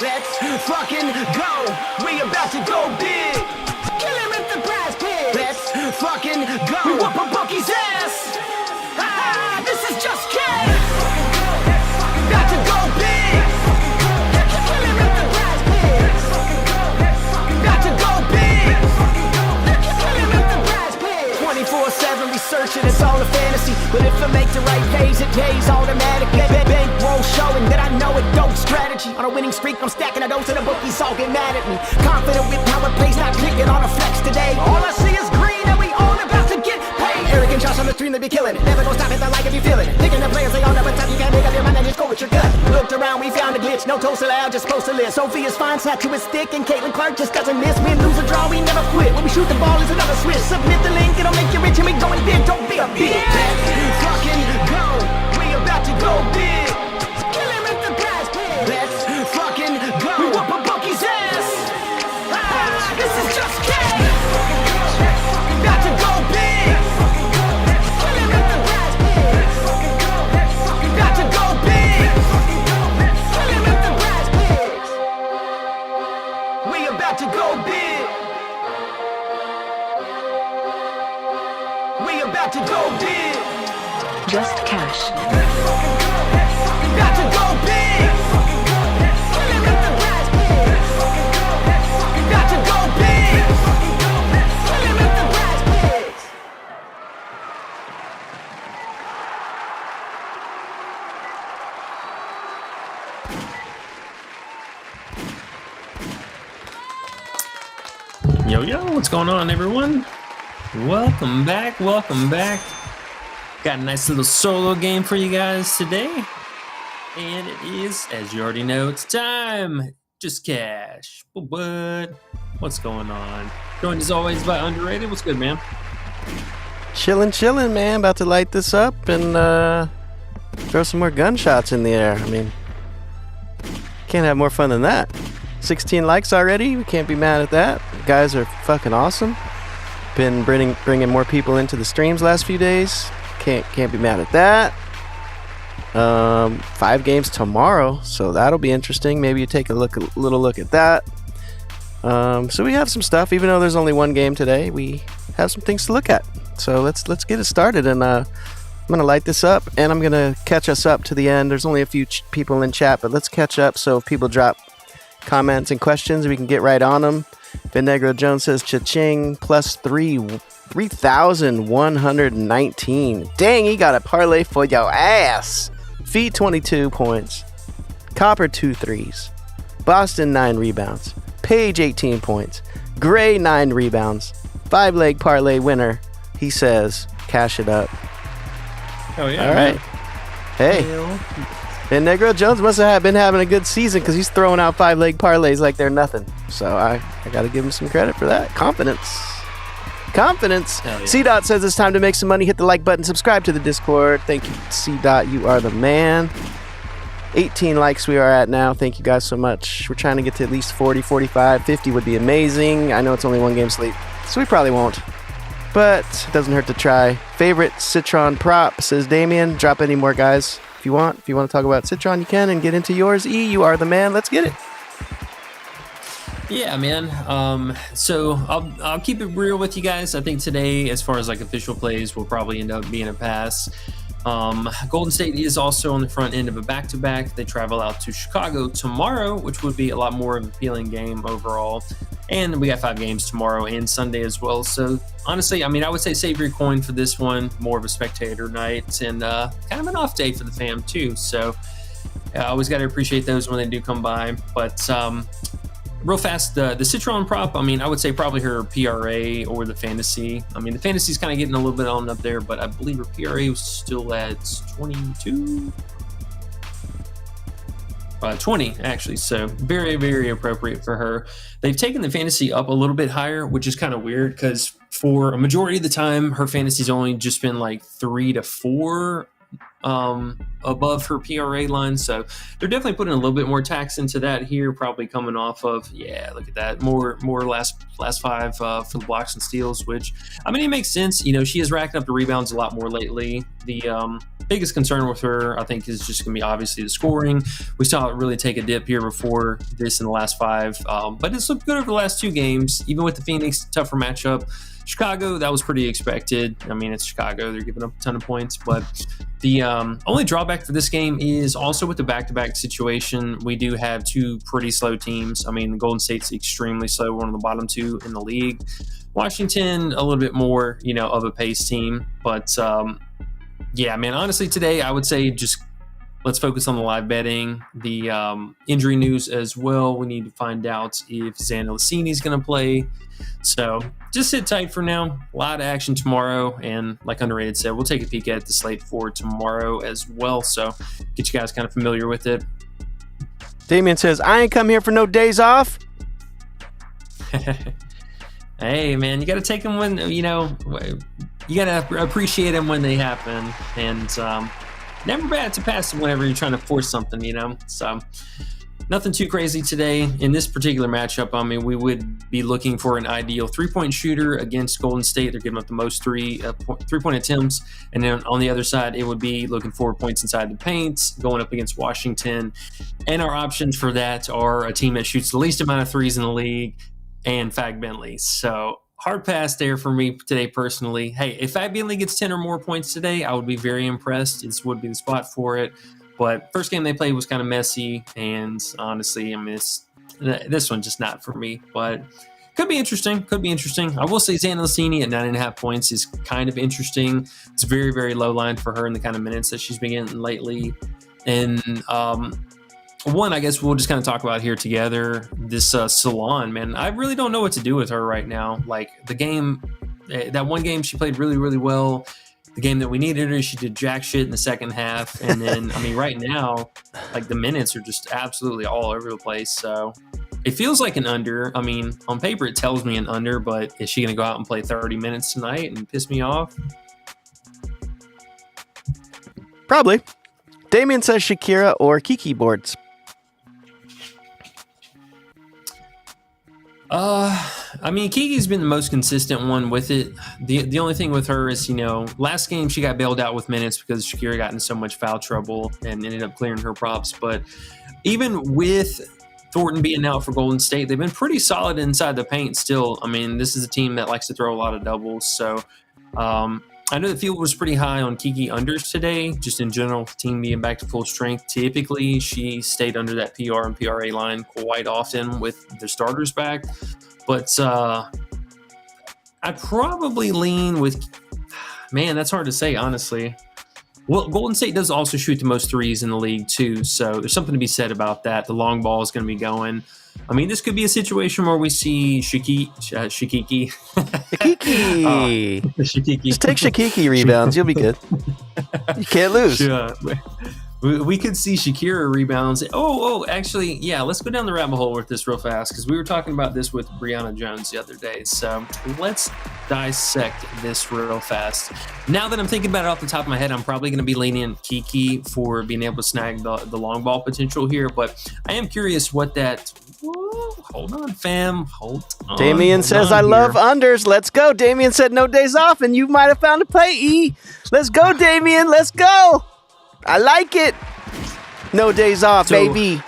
Let's fucking go. We about to go big. Kill him at the prize pit. Let's fucking go. We whoop a bookie's ass. Ah, this is just kidding. Got to go big. Kill him at the prize pit. Got to go big. Kill him at the prize pit. 24/7 researching, it's all a fantasy. But if I make the right plays, it pays automatically. Bankroll showing that I know it dope strategy. On a winning streak, I'm stacking a dose and the bookies all get mad at me. Confident with how it plays, not clicking on a flex today. All I see is green and we all about to get paid. Arrogant shots on the stream, they be killing it. Never gonna stop it, I like if you feel it. Thinking the players, they all never top. You can't make up your mind and just go with your gut. Looked around, we found a glitch. No toast allowed, just post a list. Sophia's fine, Satchu is thick, and Caitlin Clark just doesn't miss. Win, lose, or draw, we never quit. When we shoot the ball, it's another switch. Submit the link, it'll make you rich, and we going big. Don't be a bitch. Let's fucking go. We about to go big. Kill him at the prize pit. Let's fucking go. We whoop a bookie's ass. Ah, this is just kidding. Got to go big. Kill him at the prize pit. Got to go big. Kill him at the prize pit. We about to go big. We about to go big. Just cash. Got to go big. Kill him at the prize pit. Got to go big. Kill him at the prize pit. Yo, what's going on, everyone? Welcome back. Got a nice little solo game for you guys today. And it is, as you already know, it's time. Just cash. What's going on? Joined as always by Underrated. What's good, man? Chillin', man. About to light this up and throw some more gunshots in the air. I mean, can't have more fun than that. 16 likes already. We can't be mad at that. You guys are fucking awesome. Been bringing more people into the streams last few days. Can't be mad at that. 5 games tomorrow, so that'll be interesting. Maybe you take a little look at that. So we have some stuff, even though there's only one game today. We have some things to look at. So let's get it started, and I'm gonna light this up, and I'm gonna catch us up to the end. There's only a few people in chat, but let's catch up. So if people drop comments and questions, we can get right on them. Ben Negro Jones says cha-ching plus 3,119. Dang, he got a parlay for your ass. Feed 22 points. Copper 2 threes. Boston 9 rebounds. Page 18 points. Gray 9 rebounds. 5-leg parlay winner. He says, cash it up. Oh, yeah. All right. Hey. And Negro Jones must have been having a good season because he's throwing out 5-leg parlays like they're nothing. So I got to give him some credit for that. Confidence. Yeah. C-Dot says it's time to make some money. Hit the like button. Subscribe to the Discord. Thank you, C-Dot. You are the man. 18 likes we are at now. Thank you guys so much. We're trying to get to at least 40, 45, 50 would be amazing. I know it's only one game slate, so we probably won't. But it doesn't hurt to try. Favorite Citron prop, says Damien. Drop any more, guys. If you want to talk about Citron, you can, and get into yours. E, you are the man. Let's get it. Yeah, man. So I'll keep it real with you guys. I think today, as far as like official plays, will probably end up being a pass. Golden State is also on the front end of a back-to-back. They travel out to Chicago tomorrow, which would be a lot more of an appealing game overall. And we got 5 games tomorrow and Sunday as well. So honestly, I mean, I would say save your coin for this one. More of a spectator night and kind of an off day for the fam too. So I always got to appreciate those when they do come by. But real fast, the Citron prop, I mean, I would say probably her PRA or the fantasy. I mean, the fantasy's kind of getting a little bit on up there, but I believe her PRA was still at 22? 20, actually. So very, very appropriate for her. They've taken the fantasy up a little bit higher, which is kind of weird because for a majority of the time, her fantasy's only just been like 3 to 4 above her PRA line. So they're definitely putting a little bit more tax into that here, probably coming off of, look at that, more last five for the blocks and steals, which, I mean, it makes sense. She is racking up the rebounds a lot more lately. The biggest concern with her, I think, is just going to be obviously the scoring. We saw it really take a dip here before this in the last five, but it's looked good over the last two games, even with the Phoenix tougher matchup. Chicago, that was pretty expected. I mean, it's Chicago. They're giving up a ton of points. But the only drawback for this game is also with the back-to-back situation, we do have two pretty slow teams. I mean, the Golden State's extremely slow, one of the bottom two in the league. Washington, a little bit more, of a pace team. But, man, honestly, today I would say just let's focus on the live betting. The injury news as well. We need to find out if Xana Lassini is going to play. So just sit tight for now. A lot of action tomorrow. And like Underrated said, we'll take a peek at the slate for tomorrow as well. So get you guys kind of familiar with it. Damien says, I ain't come here for no days off. Hey, man, you got to take them when, you got to appreciate them when they happen. And never bad to pass them whenever you're trying to force something, So nothing too crazy today. In this particular matchup, I mean, we would be looking for an ideal three-point shooter against Golden State. They're giving up the most three-point attempts. And then on the other side, it would be looking for points inside the paint, going up against Washington. And our options for that are a team that shoots the least amount of threes in the league and Fag Bentley. So hard pass there for me today personally. Hey, if Fag Bentley gets 10 or more points today, I would be very impressed. This would be the spot for it. But first game they played was kind of messy, and honestly, I mean, this one just not for me. But could be interesting. I will say Xana Lassini at 9.5 points is kind of interesting. It's very, very low line for her in the kind of minutes that she's been getting lately. And one, I guess we'll just kind of talk about here together. This Salon, man, I really don't know what to do with her right now. Like the game, that one game she played really, really well. The game that we needed her, she did jack shit in the second half. And then, I mean, right now, like the minutes are just absolutely all over the place. So it feels like an under. I mean, on paper, it tells me an under, but is she going to go out and play 30 minutes tonight and piss me off? Probably. Damien says Shakira or Kiki boards. I mean, Kiki's been the most consistent one with it. The only thing with her is, last game she got bailed out with minutes because Shakira got in so much foul trouble and ended up clearing her props. But even with Thornton being out for Golden State, they've been pretty solid inside the paint still. I mean, this is a team that likes to throw a lot of doubles. So I know the field was pretty high on Kiki unders today, just in general, team being back to full strength. Typically, she stayed under that PR and PRA line quite often with the starters back. But I'd probably lean with, man, that's hard to say, honestly. Well, Golden State does also shoot the most threes in the league, too. So there's something to be said about that. The long ball is going to be going. I mean, this could be a situation where we see Shakiki. Shakiki. Shakiki. Just take Shakiki rebounds. You'll be good. You can't lose. Yeah. We could see Shakira rebounds. Actually, yeah, let's go down the rabbit hole with this real fast because we were talking about this with Brianna Jones the other day. So let's dissect this real fast. Now that I'm thinking about it off the top of my head, I'm probably going to be leaning Kiki for being able to snag the long ball potential here. But I am curious what that... Whoa, hold on, fam. Hold on. Damien says, I love unders. Let's go. Damien said no days off, and you might have found a play, E. Let's go, Damien. Let's go. I like it. No days off, baby.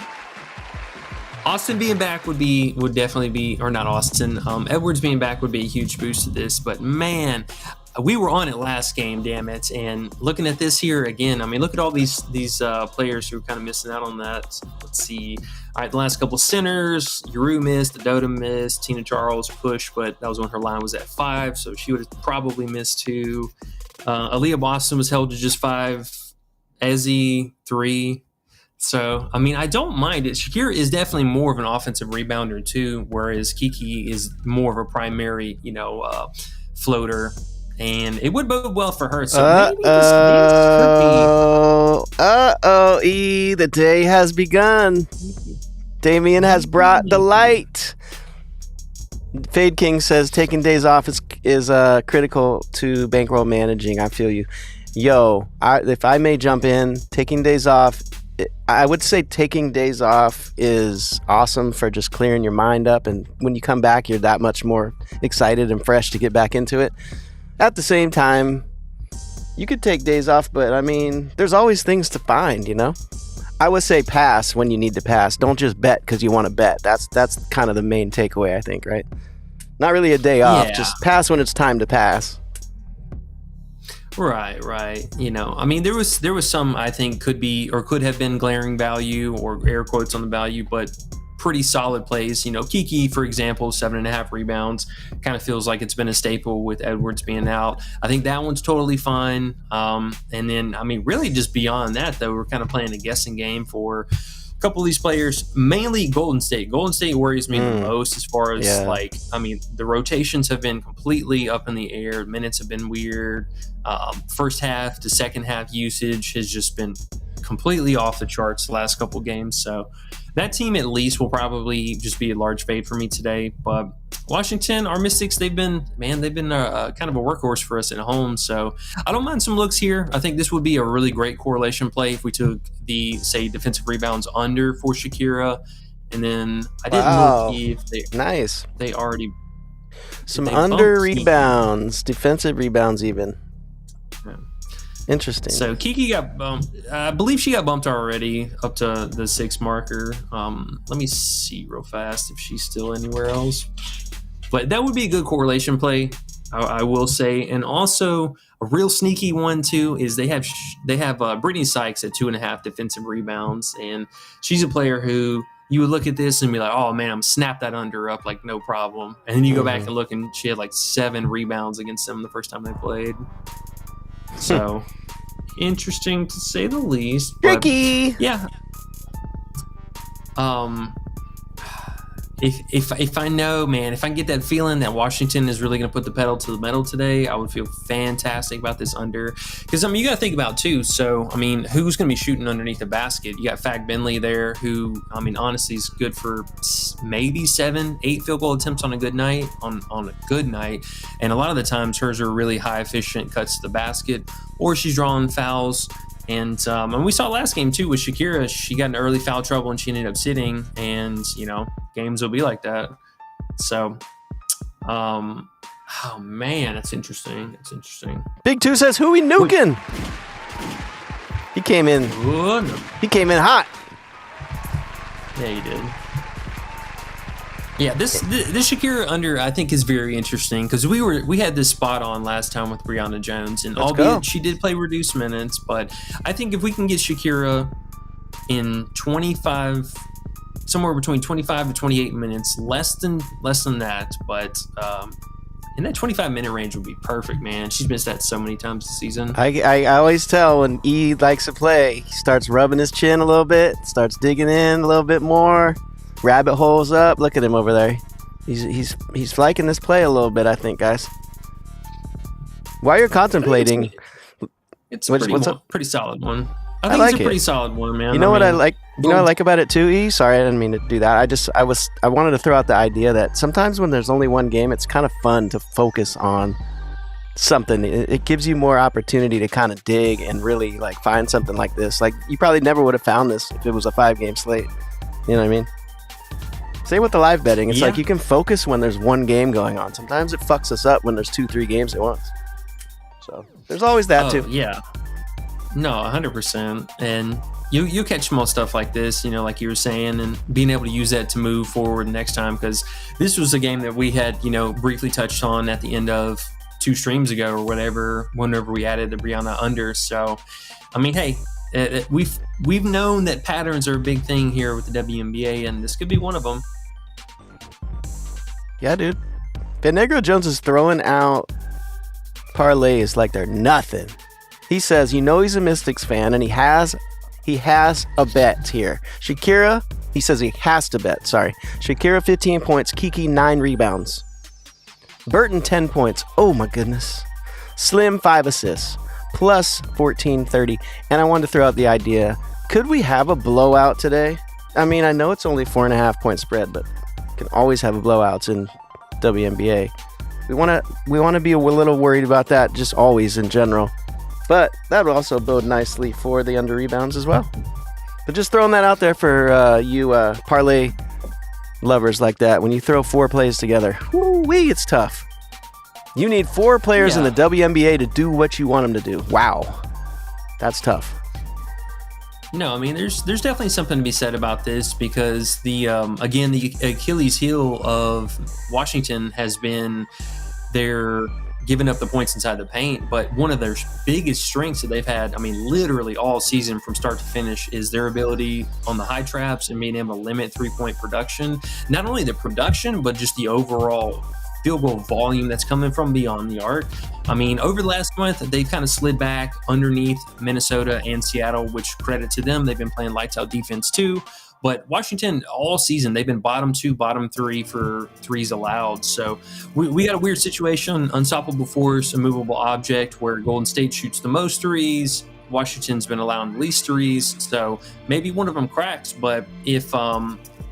Austin being back would definitely be, or not Austin, Edwards being back would be a huge boost to this. But man, we were on it last game, damn it. And looking at this here again, I mean, look at all these players who are kind of missing out on that. Let's see. All right, the last couple centers, Yuru missed, Dota missed, Tina Charles pushed, but that was when her line was at 5, so she would have probably missed 2. Aaliyah Boston was held to just 5. Ezzy 3. So, I mean, I don't mind it. Shakira is definitely more of an offensive rebounder too, whereas Kiki is more of a primary, floater. And it would bode well for her. So maybe this could be. E, the day has begun. Damien has brought the light. Fade King says taking days off is critical to bankroll managing. I feel you. if I may jump in, taking days off, I would say taking days off is awesome for just clearing your mind up. And when you come back, you're that much more excited and fresh to get back into it. At the same time, you could take days off, but I mean, there's always things to find, you know? I would say pass when you need to pass. Don't just bet because you want to bet. That's kind of the main takeaway, I think, right? Not really a day off. Just pass when it's time to pass. Right. You know, I mean, there was some I think could have been glaring value or air quotes on the value, but pretty solid plays. You know, Kiki, for example, 7.5 rebounds, kind of feels like it's been a staple with Edwards being out. I think that one's totally fine. And then, I mean, really just beyond that, though, we're kind of playing a guessing game for a couple of these players, mainly Golden State. Golden State worries me the most as far as I mean, the rotations have been completely up in the air. Minutes have been weird. First half to second half usage has just been completely off the charts the last couple games. So that team at least will probably just be a large fade for me today. But Washington, our Mystics, they've been kind of a workhorse for us at home. So I don't mind some looks here. I think this would be a really great correlation play if we took the, say, defensive rebounds under for Shakira. And then I didn't know if they already some under rebounds, defensive rebounds even. Yeah. Interesting. So Kiki got bumped. I believe she got bumped already up to the 6 marker. Let me see real fast if she's still anywhere else. But that would be a good correlation play, I will say. And also a real sneaky one too is they have Brittany Sykes at 2.5 defensive rebounds, and she's a player who you would look at this and be like, oh man, I'm snap that under up like no problem. And then you go back and look, and she had like 7 rebounds against them the first time they played. So interesting to say the least. Tricky. Yeah. If I know, man, if I can get that feeling that Washington is really going to put the pedal to the metal today, I would feel fantastic about this under. Because, I mean, you got to think about, too. So, I mean, who's going to be shooting underneath the basket? You got Fag Bentley there, who, I mean, honestly is good for maybe 7-8 field goal attempts on a good night, on a good night. And a lot of the times hers are really high efficient cuts to the basket, or she's drawing fouls. And we saw last game too with Shakira. She got into early foul trouble and she ended up sitting. And you know, games will be like that. So, oh man, that's interesting. That's interesting. Big Two says, "Who we nuking?" He came in. He came in hot. Yeah, he did. Yeah, this Shakira under I think is very interesting because we had this spot on last time with Brianna Jones, and albeit she did play reduced minutes, but I think if we can get Shakira in 25, somewhere between 25 to 28 minutes, less than that, but in that 25-minute range would be perfect, man. She's missed that so many times this season. I always tell when E likes to play, he starts rubbing his chin a little bit, starts digging in a little bit more. Rabbit holes up. Look at him over there. He's liking this play a little bit, I think, guys. While you're contemplating, it's a pretty solid one. I think it's a pretty solid one, man. You know what I like? You know what I like about it too, E? Sorry, I didn't mean to do that. I wanted to throw out the idea that sometimes when there's only one game, it's kind of fun to focus on something. It gives you more opportunity to kind of dig and really like find something like this. Like you probably never would have found this if it was a 5-game slate. You know what I mean? Same with the live betting. It's like you can focus when there's one game going on. Sometimes it fucks us up when there's 2-3 games at once. So there's always that too. Yeah. No, 100%. And you catch most stuff like this, you know, like you were saying, and being able to use that to move forward next time, because this was a game that we had, you know, briefly touched on at the end of 2 streams ago or whatever, whenever we added the Brianna under. So, I mean, hey, we've known that patterns are a big thing here with the WNBA, and this could be one of them. Yeah, dude. Negro Jones is throwing out parlays like they're nothing. He says, you know, he's a Mystics fan, and he has a bet here. Shakira, he says he has to bet. Sorry, Shakira 15 points, Kiki 9 rebounds, Burton 10 points. Oh my goodness. Slim 5 assists. Plus 1430. And I wanted to throw out the idea, could we have a blowout today? I mean, I know it's only 4.5 point spread, but you can always have a blowouts in WNBA. We want to be a little worried about that, just always in general. But that would also bode nicely for the under rebounds as well. But just throwing that out there for you parlay lovers like that. When you throw 4 plays together, woo-wee, it's tough. You need 4 players in the WNBA to do what you want them to do. Wow. That's tough. No, I mean, there's definitely something to be said about this because the Achilles heel of Washington has been their giving up the points inside the paint. But one of their biggest strengths that they've had, I mean, literally all season from start to finish, is their ability on the high traps and being able to limit 3-point production. Not only the production, but just the overall field goal volume that's coming from beyond the arc. I mean, over the last month, they've kind of slid back underneath Minnesota and Seattle, which credit to them. They've been playing lights out defense too. But Washington, all season, they've been bottom 2, bottom 3 for threes allowed. So we got a weird situation, unstoppable force, immovable object, where Golden State shoots the most threes. Washington's been allowing the least threes. So maybe one of them cracks. But if,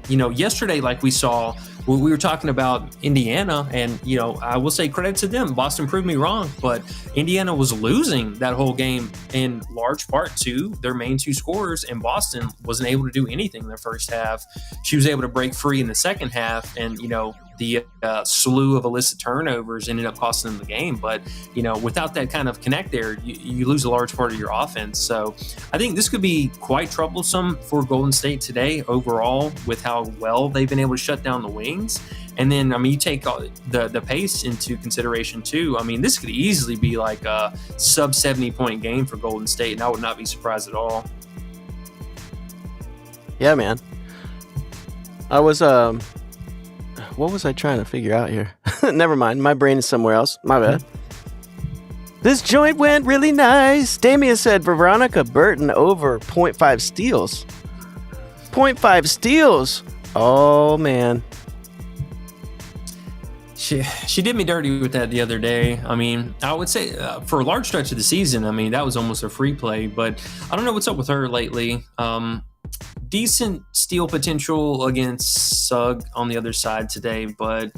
yesterday, like we saw, we were talking about Indiana, and, I will say credit to them. Boston proved me wrong, but Indiana was losing that whole game in large part to their main 2 scorers, and Boston wasn't able to do anything in the first half. She was able to break free in the second half, and, the slew of illicit turnovers ended up costing them the game. But, without that kind of connect there, you lose a large part of your offense. So I think this could be quite troublesome for Golden State today overall with how well they've been able to shut down the wings. And then, you take the pace into consideration too. This could easily be like a sub 70-point game for Golden State, and I would not be surprised at all. Yeah, man. I was, what was I trying to figure out here? Never mind. My brain is somewhere else. My bad. This joint went really nice. Damian said Veronica Burton over 0.5 steals. 0.5 steals. Oh, man. She did me dirty with that the other day. I would say for a large stretch of the season, that was almost a free play. But I don't know what's up with her lately. Decent steal potential against Sugg on the other side today, but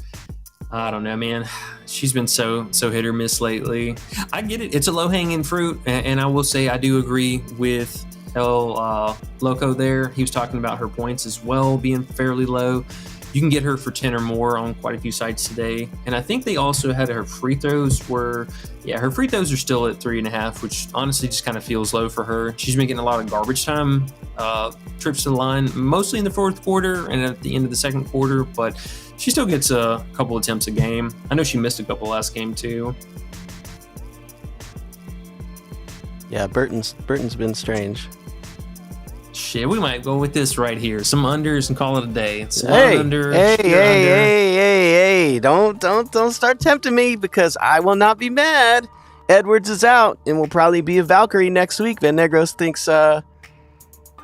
I don't know, man. She's been so hit or miss lately. I get it. It's a low-hanging fruit, and I will say I do agree with El Loco there. He was talking about her points as well being fairly low. You can get her for 10 or more on quite a few sites today. And I think they also had her free throws her free throws are still at 3.5, which honestly just kind of feels low for her. She's been getting a lot of garbage time trips to the line, mostly in the fourth quarter and at the end of the second quarter, but she still gets a couple attempts a game. I know she missed a couple last game too. Yeah, Burton's been strange. Shit, we might go with this right here. Some unders and call it a day. Hey! Don't start tempting me because I will not be mad. Edwards is out and will probably be a Valkyrie next week. Van Negros thinks that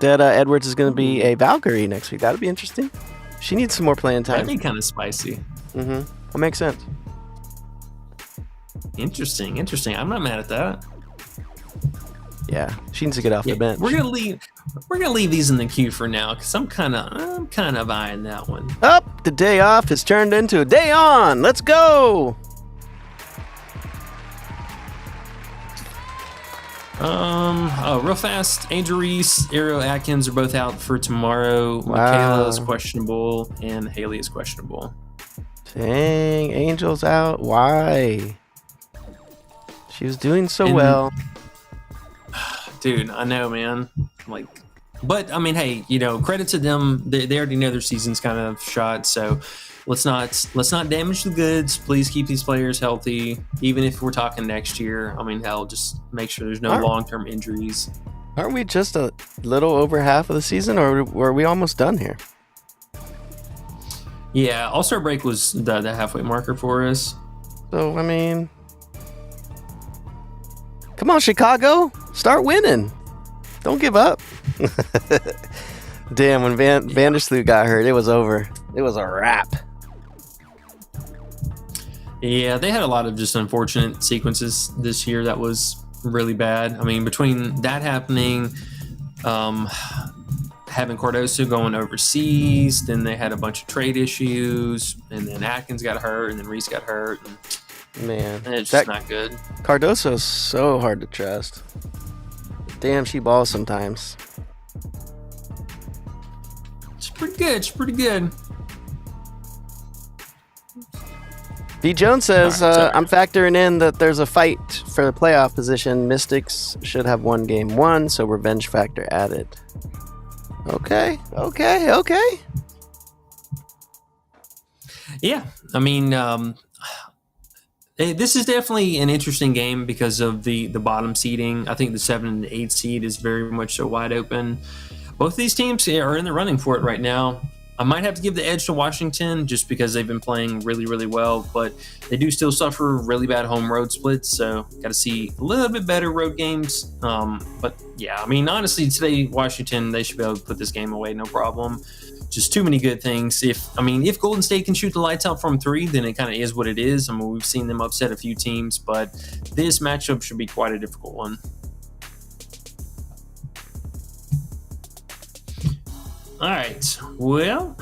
Edwards is going to be a Valkyrie next week. That'll be interesting. She needs some more playing time. That'd be kind of spicy. Mm-hmm. That makes sense. Interesting. I'm not mad at that. Yeah, she needs to get off the bench. We're gonna leave these in the queue for now because I'm kind of eyeing that one. The day off has turned into a day on. Let's go. Real fast. Angel Reese, Ariel Atkins are both out for tomorrow. Wow. Michaela is questionable and Haley is questionable. Dang, Angel's out. Why? She was doing so well. Dude, I know, man. But hey, credit to them. They already know their season's kind of shot. So let's not damage the goods. Please keep these players healthy. Even if we're talking next year, hell, just make sure there's no long-term injuries. Aren't we just a little over half of the season, or were we almost done here? Yeah, All-Star break was the halfway marker for us. So come on, Chicago. Start winning. Don't give up. Damn, when Vandersloot got hurt, it was over. It was a wrap. Yeah, they had a lot of just unfortunate sequences this year that was really bad. Between that happening, having Cardoso going overseas, then they had a bunch of trade issues, and then Atkins got hurt, and then Reese got hurt. And Man, And it's that just not good. Cardoso's so hard to trust. Damn, she balls sometimes. It's pretty good. It's pretty good. B. Jones says, All right, sorry. I'm factoring in that there's a fight for the playoff position. Mystics should have won game 1, so revenge factor added. Okay. Yeah, I mean, this is definitely an interesting game because of the bottom seeding. I think the 7 and 8 seed is very much so wide open. Both of these teams are in the running for it right now. I might have to give the edge to Washington just because they've been playing really, really well, but they do still suffer really bad home road splits, so got to see a little bit better road games. But yeah, I mean, honestly, today, Washington, they should be able to put this game away, no problem. Just too many good things. If Golden State can shoot the lights out from 3, then it kind of is what it is. I mean, we've seen them upset a few teams, but this matchup should be quite a difficult one. All right. Well,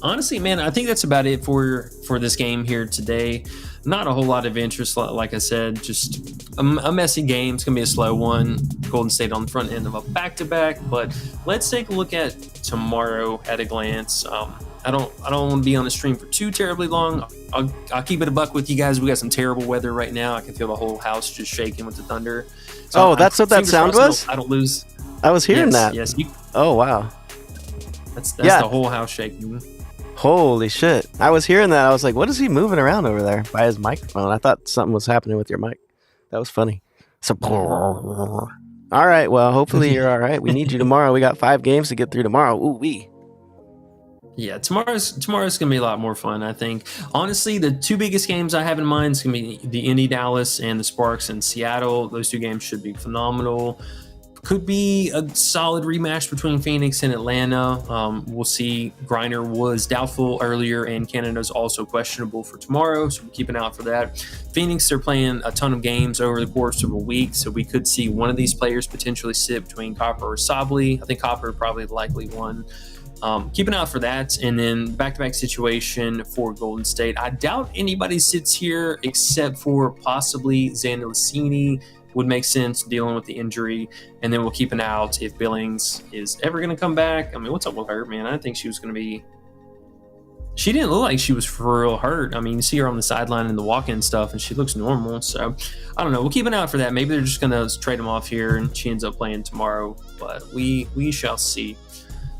honestly, man, I think that's about it for this game here today. Not a whole lot of interest, like I said, just a messy game. It's going to be a slow one. Golden State on the front end of a back-to-back, but let's take a look at tomorrow at a glance. I don't want to be on the stream for too terribly long. I'll keep it a buck with you guys. We got some terrible weather right now. I can feel the whole house just shaking with the thunder. So that's what that sound was? I don't lose. I was hearing that. Yes. Oh, wow. That's the whole house shaking. Holy shit. I was hearing that. I was like, what is he moving around over there by his microphone? I thought something was happening with your mic. That was funny. So, all right. Well, hopefully you're all right. We need you tomorrow. We got 5 games to get through tomorrow. Ooh, wee. Yeah, tomorrow's going to be a lot more fun, I think. Honestly, the 2 biggest games I have in mind is going to be the Indy Dallas and the Sparks in Seattle. Those 2 games should be phenomenal. Could be a solid rematch between Phoenix and Atlanta. We'll see. Griner was doubtful earlier, and Canada's also questionable for tomorrow, so we'll keep an eye out for that. Phoenix, they're playing a ton of games over the course of a week, so we could see one of these players potentially sit between Copper or Sabley. I think Copper probably the likely one. Keep an eye out for that. And then back-to-back situation for Golden State. I doubt anybody sits here except for possibly Xander Lassini. Would make sense dealing with the injury. And then we'll keep an eye out if Billings is ever going to come back. I mean, what's up with her, man? I didn't think she was going to be... She didn't look like she was for real hurt. I mean, you see her on the sideline in the walk-in stuff, and she looks normal. So, I don't know. We'll keep an eye out for that. Maybe they're just going to trade him off here, and she ends up playing tomorrow. But we shall see.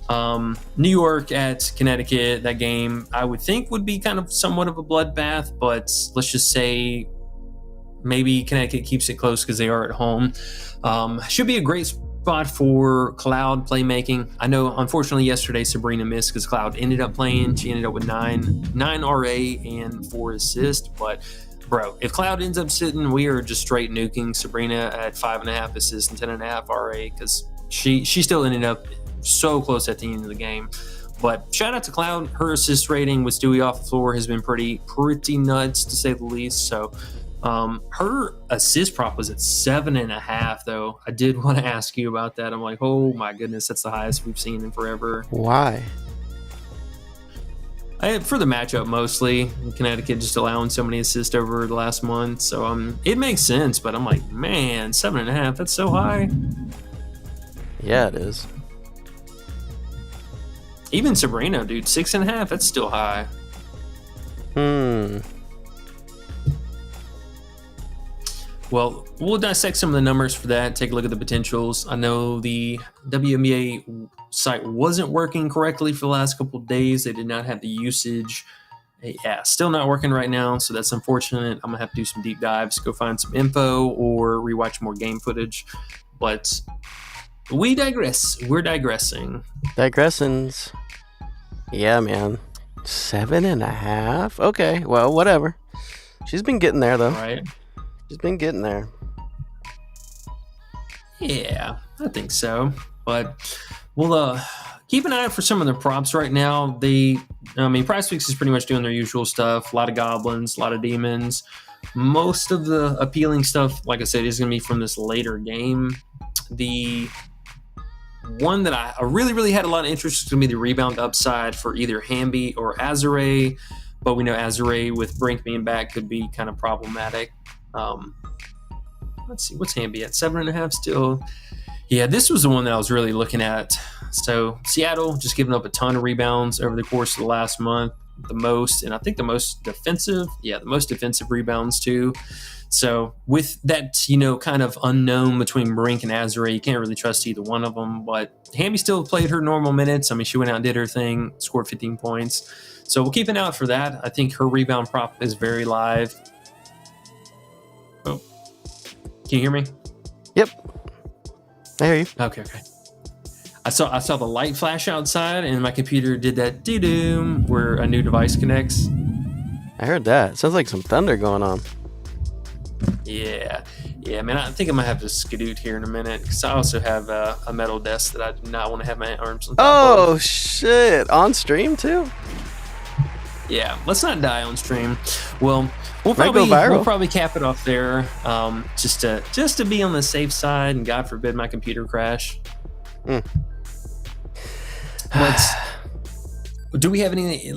New York at Connecticut, that game I would think would be kind of somewhat of a bloodbath, but let's just say maybe Connecticut keeps it close because they are at home. Should be a great spot for Cloud playmaking. I know, unfortunately, yesterday Sabrina missed because Cloud ended up playing. She ended up with 9 RA and 4 assists. But, bro, if Cloud ends up sitting, we are just straight nuking Sabrina at 5.5 assists and 10.5 RA because she still ended up so close at the end of the game. But shout out to Cloud. Her assist rating with Stewie off the floor has been pretty nuts, to say the least. So her assist prop was at 7.5, though. I did want to ask you about that. I'm like, oh my goodness, that's the highest we've seen in forever. Why? For the matchup mostly. Connecticut just allowing so many assists over the last month. So it makes sense, but I'm like, man, 7.5, that's so high. Yeah, it is. Even Sabrina, dude, 6.5, that's still high. Well, we'll dissect some of the numbers for that, take a look at the potentials. I know the WNBA site wasn't working correctly for the last couple of days. They did not have the usage. Yeah, still not working right now, so that's unfortunate. I'm going to have to do some deep dives, go find some info, or rewatch more game footage. But we digress. We're digressing. Digressins. Yeah, man. 7.5? Okay, well, whatever. She's been getting there, though. Right. She's been getting there. Yeah, I think so. But we'll keep an eye out for some of the props right now. Prizepicks is pretty much doing their usual stuff. A lot of goblins, a lot of demons. Most of the appealing stuff, like I said, is going to be from this later game. The one that I really, really had a lot of interest is going to be the rebound upside for either Hamby or Azare. but we know Azure with Brink being back could be kind of problematic. Let's see, what's Hamby at? 7.5 still. Yeah, this was the one that I was really looking at. So Seattle just giving up a ton of rebounds over the course of the last month, the most, and I think the most defensive rebounds too. So with that, kind of unknown between Brink and Azure, you can't really trust either one of them. But Hamby still played her normal minutes. I mean, she went out and did her thing, scored 15 points. So we'll keep an eye out for that. I think her rebound prop is very live. Oh, can you hear me? Yep. I hear you. Okay. I saw the light flash outside, and my computer did that doo-doo where a new device connects. I heard that. Sounds like some thunder going on. Yeah, man. I think I might have to skedoot here in a minute because I also have a metal desk that I do not want to have my arms on top of. Oh shit! On stream too? Yeah, let's not die on stream. Well, we'll viral. probably cap it off there, just to be on the safe side, and God forbid my computer crash. Do we have any?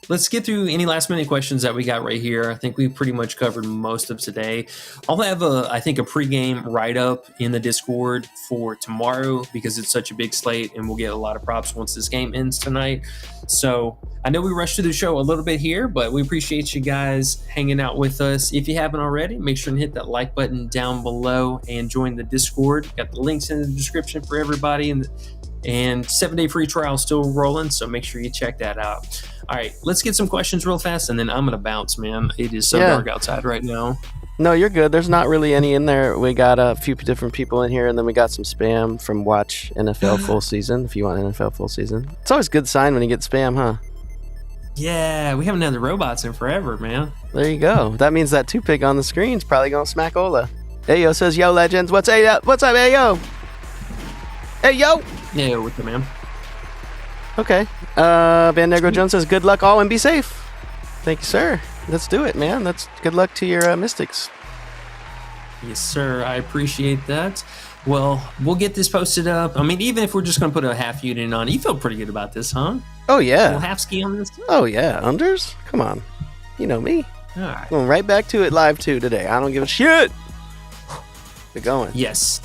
Let's get through any last minute questions that we got right here. I think we pretty much covered most of today. I'll have a pregame write up in the Discord for tomorrow because it's such a big slate, and we'll get a lot of props once this game ends tonight. So I know we rushed through the show a little bit here, but we appreciate you guys hanging out with us. If you haven't already, make sure and hit that like button down below and join the Discord. Got the links in the description for everybody, and 7-day free trial still rolling, so make sure you check that out. All right, let's get some questions real fast, and then I'm gonna bounce, man. It is so dark outside right now. No, you're good. There's not really any in there. We got a few different people in here, and then we got some spam from Watch NFL Full Season, if you want NFL Full Season. It's always a good sign when you get spam, huh? Yeah, we haven't had the robots in forever, man. There you go. That means that 2-pick on the screen's probably gonna smack Ola. Ayo says, yo, legends. What's up, Ayo? Hey, yo! Yeah, with the man. Okay. Van Negro Jones says, good luck all and be safe. Thank you, sir. Let's do it, man. That's good luck to your Mystics. Yes, sir. I appreciate that. Well, we'll get this posted up. I mean, even if we're just going to put a half unit on, you feel pretty good about this, huh? Oh, yeah. A little half ski on this? Oh, yeah. Unders? Come on. You know me. All right. Going right back to it live, too, today. I don't give a shit. We're going. Yes.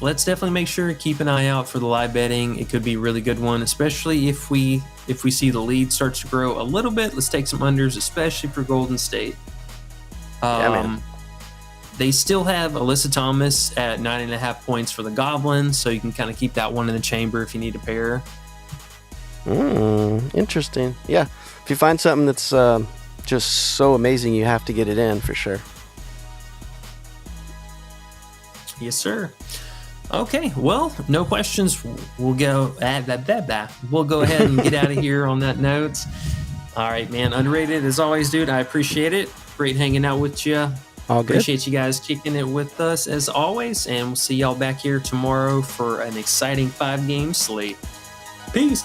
Let's definitely make sure to keep an eye out for the live betting. It could be a really good one, especially if we see the lead starts to grow a little bit. Let's take some unders, especially for Golden State. Yeah, man. They still have Alyssa Thomas at 9.5 points for the Goblins, so you can kind of keep that one in the chamber if you need a pair. Interesting. Yeah. If you find something that's just so amazing, you have to get it in for sure. Yes, sir. Okay, well, no questions. We'll go We'll go ahead and get out of here on that note. All right, man. Underrated as always, dude. I appreciate it. Great hanging out with you. All good. Appreciate you guys kicking it with us as always, and we'll see y'all back here tomorrow for an exciting 5-game slate. Peace.